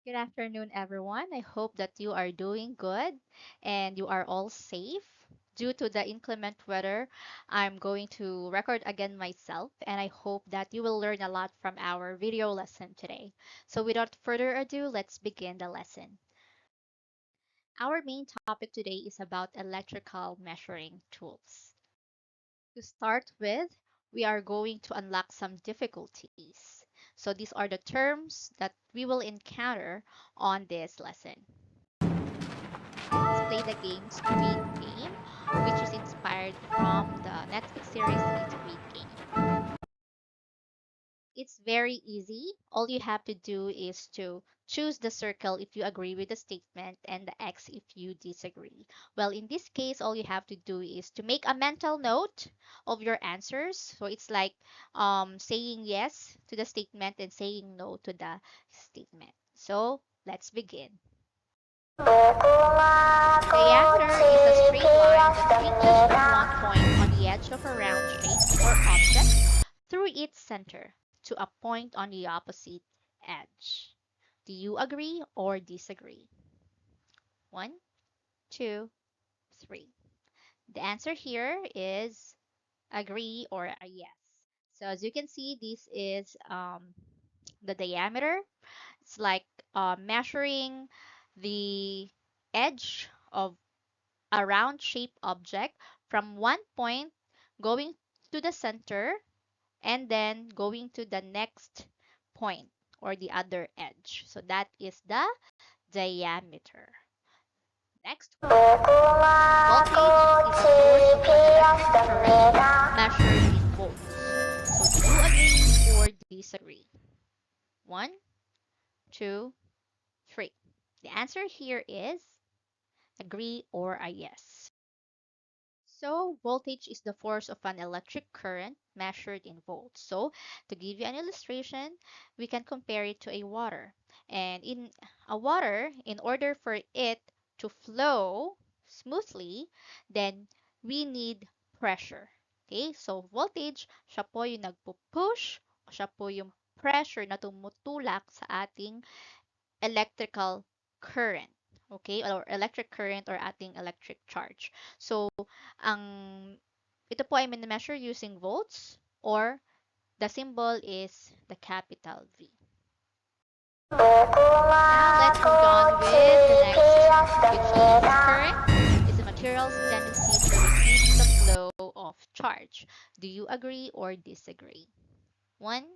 Good afternoon, everyone. I hope that you are doing good and you are all safe. Due to the inclement weather, I'm going to record again myself, and I hope that you will learn a lot from our video lesson today. So, without further ado, let's begin the lesson. Our main topic today is about electrical measuring tools. To start with, we are going to unlock some difficulties. So, these are the terms that we will encounter on this lesson. Let's play the game Squid Game, which is inspired from the Netflix series Squid Game. It's very easy. All you have to do is to choose the circle if you agree with the statement and the X if you disagree. Well, in this case, all you have to do is to make a mental note of your answers. So it's like saying yes to the statement and saying no to the statement. So let's begin. Diameter is a straight line that reaches from one point on the edge of a round shape or object through its center to a point on the opposite edge. Do you agree or disagree? One, two, three. The answer here is agree or a yes. So as you can see, this is the diameter. It's like measuring the edge of a round shaped object from one point going to the center and then going to the next point or the other edge. So that is the diameter. Next one. Voltage is the source of an electric current measured in volts. So do you agree or disagree? One, two, three. The answer here is agree or a yes. So, voltage is the force of an electric current measured in volts. So, to give you an illustration, we can compare it to a water. And in a water, in order for it to flow smoothly, then we need pressure. Okay? So, voltage, siya po yung nagpo-push, o siya po yung pressure na tumutulak sa ating electrical current. Okay? Or electric current or ating electric charge. So, ang ito po ay mini-measure using volts or the symbol is the capital V. Now, let's move on with the next, which is current is a material's tendency to resist the flow of charge. Do you agree or disagree? One,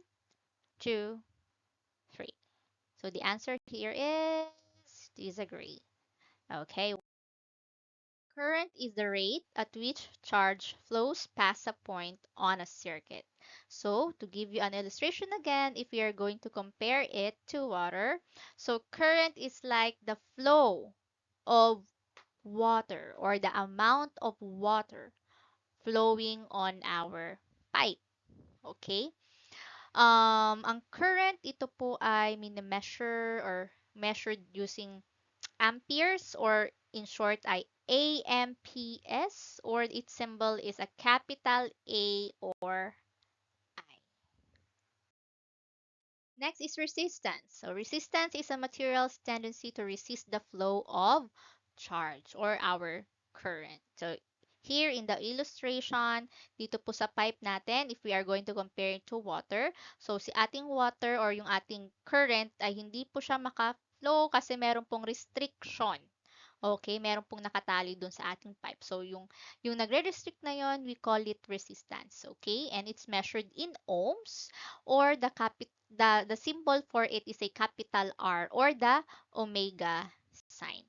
two, three. So the answer here is disagree. Okay. Current is the rate at which charge flows past a point on a circuit. So, to give you an illustration again, if we are going to compare it to water, so current is like the flow of water or the amount of water flowing on our pipe. Okay? Ang current, ito po ay mini-measure or measured using amperes or in short ay AMPS or its symbol is a capital A or I. Next is resistance. So resistance is a material's tendency to resist the flow of charge or our current. So here in the illustration, dito po sa pipe natin, if we are going to compare it to water, so si ating water or yung ating current ay hindi po siya maka-flow kasi meron pong restriction. Okay, meron pong nakatali dun sa ating pipe. So, yung nagre-restrict na yon, we call it resistance. Okay, and it's measured in ohms or the symbol for it is a capital R or the omega sign.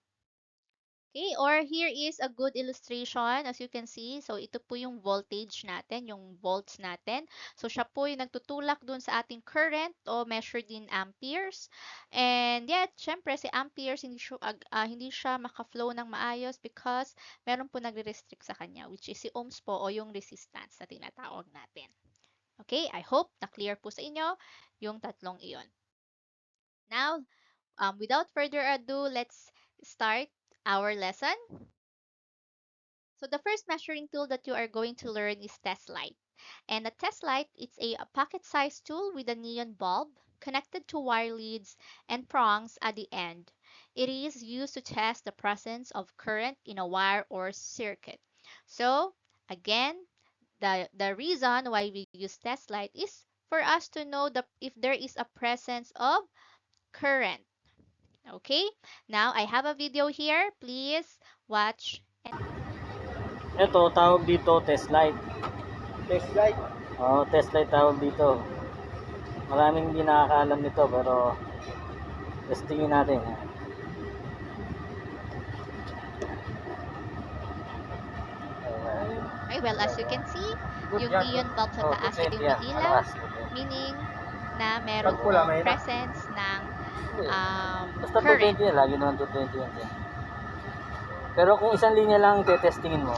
Okay, or here is a good illustration as you can see. So, ito po yung voltage natin, yung volts natin. So, siya po yung nagtutulak dun sa ating current o measured in amperes. And yet, syempre, si amperes hindi siya maka-flow ng maayos because meron po nagre-restrict sa kanya, which is si ohms po o yung resistance na tinatawag natin. Okay, I hope na clear po sa inyo yung tatlong iyon. Now, without further ado, let's start our lesson. So the first measuring tool that you are going to learn is test light. And a test light, it's a pocket-sized tool with a neon bulb connected to wire leads and prongs at the end. It is used to test the presence of current in a wire or circuit. So, again, the reason why we use test light is for us to know if there is a presence of current. Okay? Now, I have a video here. Please watch. Ito, tawag dito test light. Test light. Oo, test light tawag dito. Maraming hindi nakakaalam nito pero testingin natin. Okay, well, as you can see, yung yan. neon bulb sa taas ay 220 yan. umiilaw, Malakas. meaning na meron Pag pula, pong mahirap. presence ng Basta current. 220 yan. Lagi naman 220 yan. Pero kung isang linya lang tetestingin mo,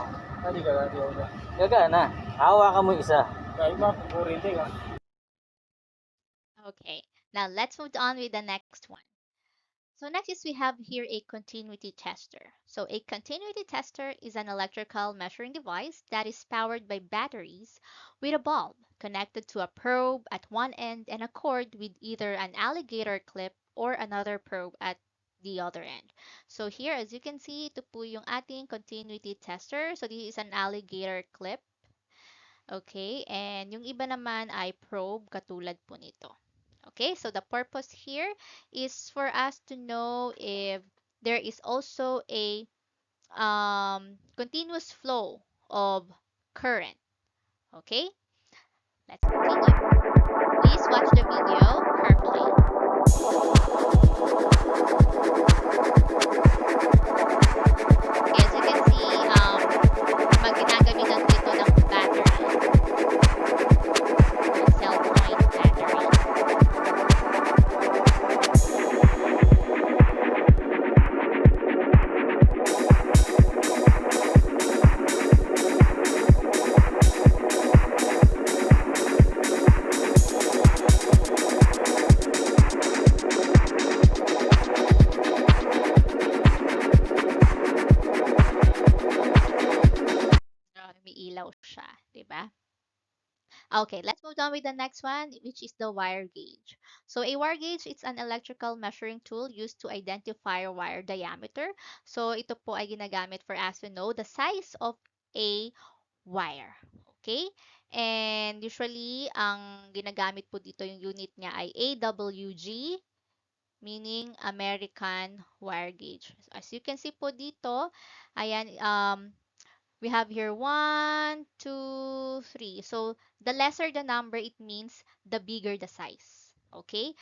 Hindi ka, hindi ako na. gagana. Hawakan mo isa. Kaya iba, kurente ka. Okay, now let's move on with the next one. So next is we have here a continuity tester. So a continuity tester is an electrical measuring device that is powered by batteries with a bulb connected to a probe at one end and a cord with either an alligator clip or another probe at the other end. So here, as you can see, ito po yung ating continuity tester. So this is an alligator clip. Okay, and yung iba naman ay probe katulad po nito. Okay, so the purpose here is for us to know if there is also a continuous flow of current. Okay, let's continue. Please watch the video carefully. As you can see, ginagamit dito ng battery, cell point battery. Umiilaw siya, di ba? Okay, let's move on with the next one, which is the wire gauge. So a wire gauge, it's an electrical measuring tool used to identify wire diameter. So ito po ay ginagamit for us to know the size of a wire. Okay? And usually, ang ginagamit po dito yung unit niya ay AWG, meaning American Wire Gauge. As you can see po dito, ayan, we have here 1, 2, 3. So, the lesser the number, it means the bigger the size. Okay?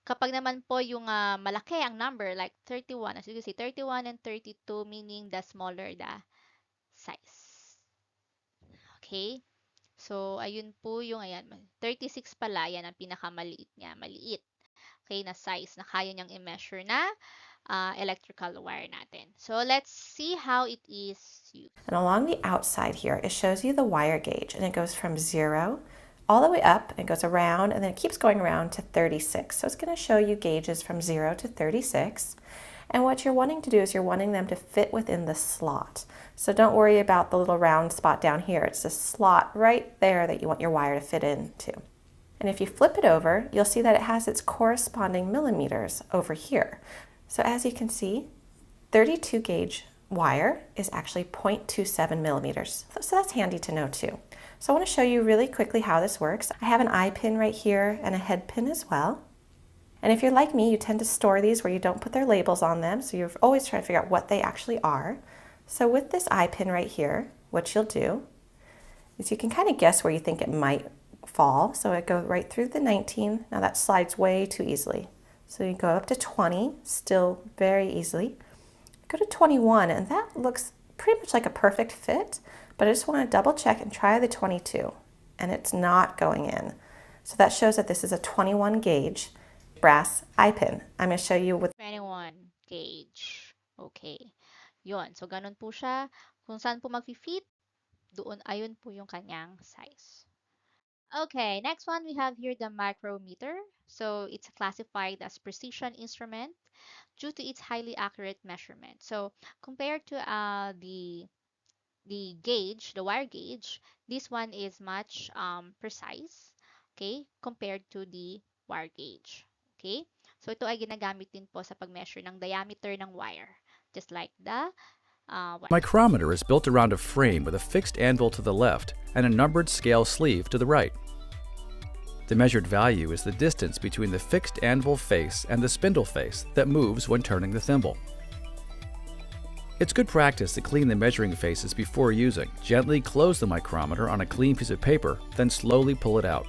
Kapag naman po yung malaki ang number, like 31, as you can see, 31 and 32, meaning the smaller the size. Okay? So, ayun po yung, ayan, 36 pala, yan ang pinakamaliit niya, maliit. Okay, na size na kaya niyang i-measure na electrical wire natin. So, let's see how it is used. And along the outside here, it shows you the wire gauge, and it goes from 0 all the way up, and goes around, and then it keeps going around to 36. So it's going to show you gauges from 0 to 36. And what you're wanting to do is you're wanting them to fit within the slot. So don't worry about the little round spot down here. It's the slot right there that you want your wire to fit into. And if you flip it over, you'll see that it has its corresponding millimeters over here. So as you can see, 32 gauge wire is actually 0.27 millimeters. So that's handy to know too. So I want to show you really quickly how this works. I have an eye pin right here and a head pin as well. And if you're like me, you tend to store these where you don't put their labels on them, so you're always trying to figure out what they actually are. So with this eye pin right here, what you'll do is you can kind of guess where you think it might fall. So it goes right through the 19. Now that slides way too easily. So you go up to 20, still very easily. Go to 21, and that looks pretty much like a perfect fit, but I just want to double check and try the 22, and it's not going in. So that shows that this is a 21 gauge brass eye pin. I'm going to show you with 21 gauge. Okay. Yun. So, ganun po siya. Kung saan po mag-fit, doon, ayun po yung kanyang size. Okay, next one we have here the micrometer. So, it's classified as precision instrument due to its highly accurate measurement. So, compared to the gauge, the wire gauge, this one is much precise. okay, compared to the wire gauge. Okay? So ito ay ginagamit din po sa pag-measure ng diameter ng wire, just like the wire. Micrometer is built around a frame with a fixed anvil to the left and a numbered scale sleeve to the right. The measured value is the distance between the fixed anvil face and the spindle face that moves when turning the thimble. It's good practice to clean the measuring faces before using. Gently close the micrometer on a clean piece of paper, then slowly pull it out.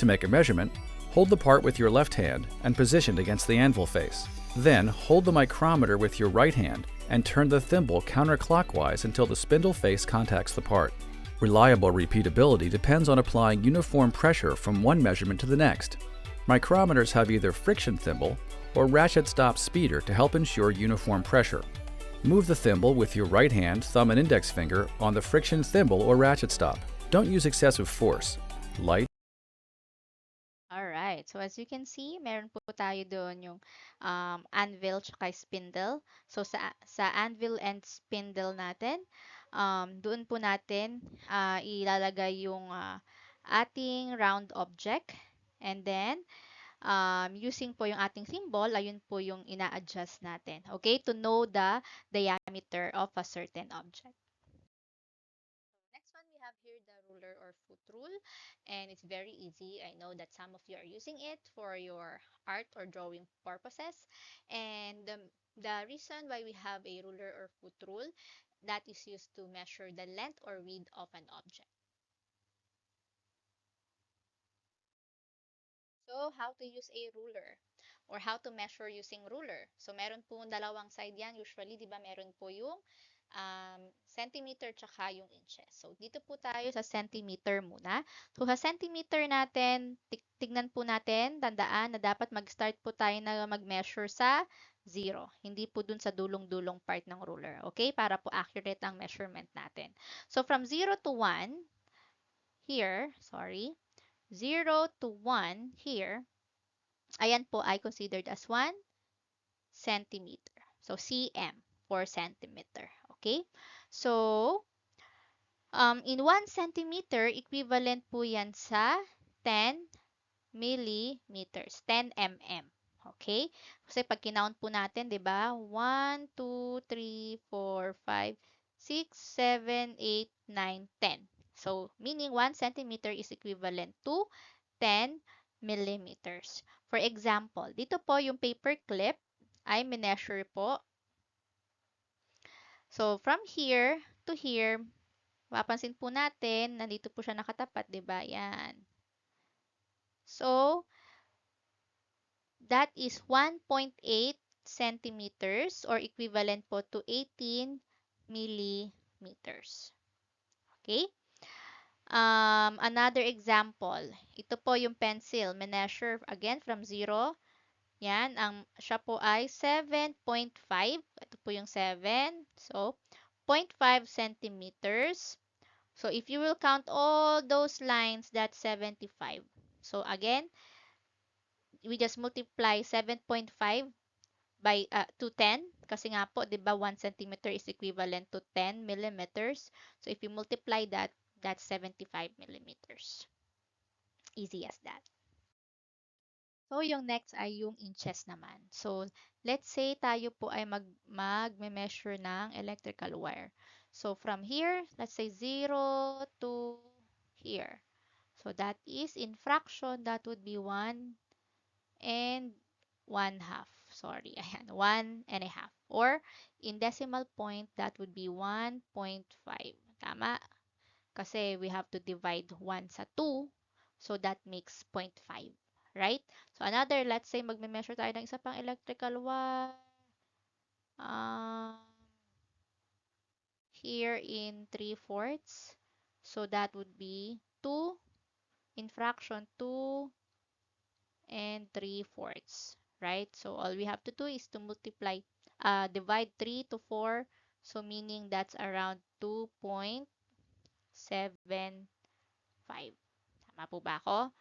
To make a measurement, hold the part with your left hand and position it against the anvil face. Then hold the micrometer with your right hand and turn the thimble counterclockwise until the spindle face contacts the part. Reliable repeatability depends on applying uniform pressure from one measurement to the next. Micrometers have either friction thimble or ratchet stop speeder to help ensure uniform pressure. Move the thimble with your right hand, thumb, and index finger on the friction thimble or ratchet stop. Don't use excessive force. Light Alright, so as you can see, meron po tayo doon yung anvil tsaka spindle. So sa anvil and spindle natin, doon po natin ilalagay yung ating round object. And then, using po yung ating symbol, ayun po yung ina-adjust natin. Okay, to know the diameter of a certain object. Next one, we have here the ruler or foot rule, and it's very easy. I know that some of you are using it for your art or drawing purposes, and the reason why we have a ruler or foot rule, that is used to measure the length or width of an object. So, how to use a ruler or how to measure using ruler. So, meron po dalawang side yan. Usually, di ba, meron po yung centimeter tsaka yung inches. So, dito po tayo sa centimeter muna. So, sa centimeter natin, tignan po natin, tandaan na dapat mag-start po tayo na mag-measure sa 0. Hindi po dun sa dulong-dulong part ng ruler. Okay? Para po accurate ang measurement natin. So, from 0 to 1, here, 0 to 1 here, ayan po ay considered as 1 centimeter. So, cm for centimeter. Okay? So, in 1 centimeter, equivalent po yan sa 10 millimeters. 10 mm. Okay? Kasi pag kinount po natin, di ba? 1, 2, 3, 4, 5, 6, 7, 8, 9, 10. So, meaning 1 centimeter is equivalent to 10 millimeters. For example, dito po yung paper clip ay mineasure po. So, from here to here, mapapansin po natin, nandito po siya nakatapat, di ba? Yan. So, that is 1.8 centimeters or equivalent po to 18 millimeters. Okay? Another example, ito po yung pencil. Measure again from 0. Yan, siya po ay 7.5. Ito po yung 7. So, 0.5 centimeters. So, if you will count all those lines, that's 75. So, again, we just multiply 7.5 by to 10 kasi nga po 'di ba 1 centimeter is equivalent to 10 millimeters. So if you multiply that, that's 75 millimeters. Easy as that. So yung next ay yung inches naman. So let's say tayo po ay magme-measure ng electrical wire. So from here, let's say 0 to here. So that is in fraction, that would be 1 and 1/2. Sorry, ayan, 1 and a half. Or, in decimal point, that would be 1.5. Tama? Kasi we have to divide 1 sa 2. So, that makes 0.5. Right? So, another, let's say, magme-measure tayo ng isa pang electrical wire. Here in 3/4. So, that would be 2 in fraction 2 and 3/4, right? So all we have to do is to divide 3 to 4, so meaning that's around 2.75. Tama po ba ako?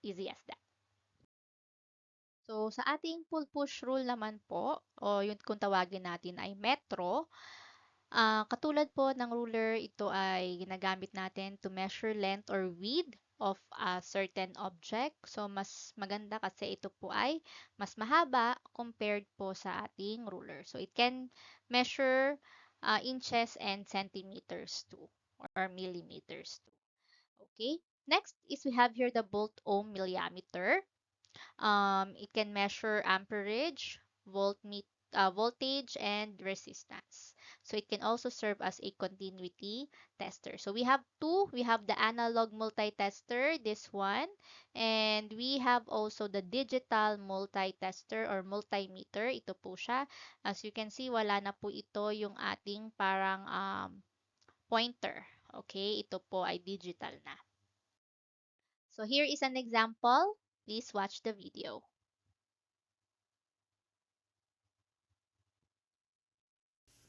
Easy as that. So sa ating pull-push rule naman po, o yung kung tawagin natin ay metro, katulad po ng ruler, ito ay ginagamit natin to measure length or width of a certain object. So, mas maganda kasi ito po ay mas mahaba compared po sa ating ruler. So, it can measure inches and centimeters too, or millimeters too. Okay. Next is we have here the volt ohm millimeter. It can measure amperage, voltage, and resistance. So it can also serve as a continuity tester. So we have two. We have the analog multitester, this one, and we have also the digital multitester or multimeter. Ito po siya. As you can see, wala na po ito yung ating parang pointer. Okay, ito po ay digital na. So here is an example. Please watch the video.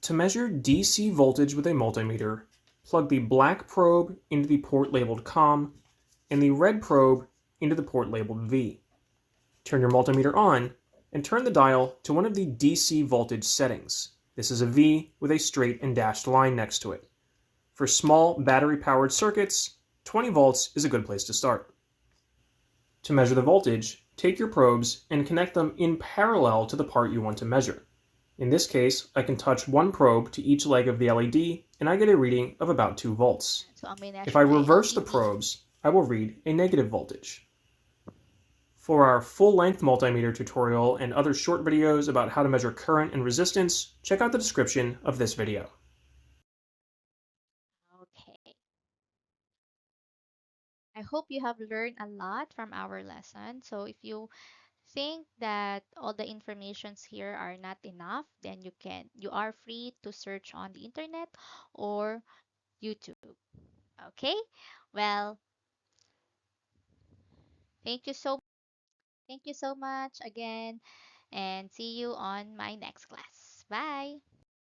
To measure DC voltage with a multimeter, plug the black probe into the port labeled COM and the red probe into the port labeled V. Turn your multimeter on and turn the dial to one of the DC voltage settings. This is a V with a straight and dashed line next to it. For small battery-powered circuits, 20 volts is a good place to start. To measure the voltage, take your probes and connect them in parallel to the part you want to measure. In this case, I can touch one probe to each leg of the LED and I get a reading of about 2 volts. So ang may If I measure ay reverse the LDD. probes, I will read a negative voltage. For our full-length multimeter tutorial and other short videos about how to measure current and resistance, check out the description of this video. Okay. I hope you have learned a lot from our lesson. So if you think that all the informations here are not enough, then you are free to search on the internet or YouTube. Okay? Well, thank you so much again, and see you on my next class. Bye.